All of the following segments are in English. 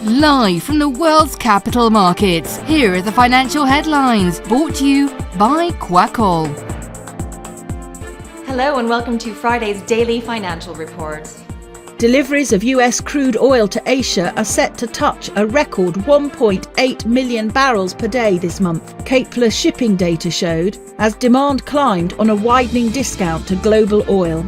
Live from the world's capital markets, here are the financial headlines, brought to you by Kwakol. Hello and welcome to Friday's Daily Financial Report. Deliveries of US crude oil to Asia are set to touch a record 1.8 million barrels per day this month, Cape Plus shipping data showed, as demand climbed on a widening discount to global oil.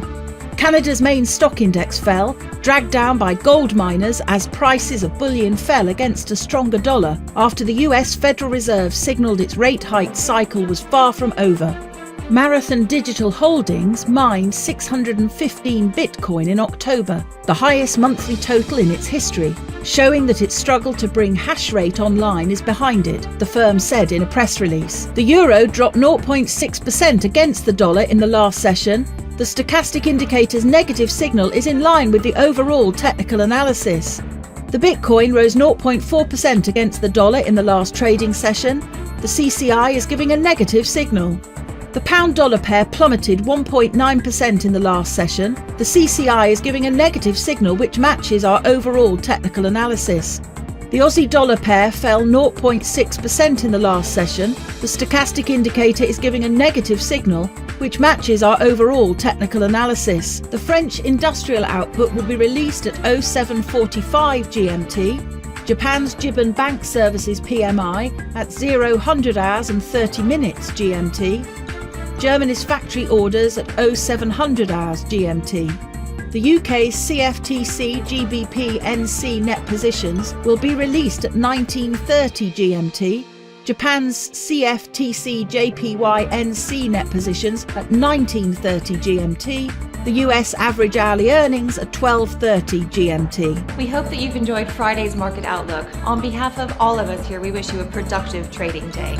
Canada's main stock index fell, dragged down by gold miners as prices of bullion fell against a stronger dollar after the US Federal Reserve signalled its rate hike cycle was far from over. Marathon Digital Holdings mined 615 Bitcoin in October, the highest monthly total in its history, showing that its struggle to bring hash rate online is behind it, the firm said in a press release. The euro dropped 0.6% against the dollar in the last session. The stochastic indicator's negative signal is in line with the overall technical analysis. The Bitcoin rose 0.4% against the dollar in the last trading session. The CCI is giving a negative signal. The pound-dollar pair plummeted 1.9% in the last session. The CCI is giving a negative signal which matches our overall technical analysis. The Aussie-dollar pair fell 0.6% in the last session. The stochastic indicator is giving a negative signal which matches our overall technical analysis. The French industrial output will be released at 07:45 GMT. Japan's Jibun Bank Services PMI at 0000 hours and 30 minutes GMT. Germany's factory orders at 0700 hours GMT. The UK's CFTC GBP NC net positions will be released at 19:30 GMT. Japan's CFTC JPY NC net positions at 19:30 GMT. The US average hourly earnings at 12:30 GMT. We hope that you've enjoyed Friday's market outlook. On behalf of all of us here, we wish you a productive trading day.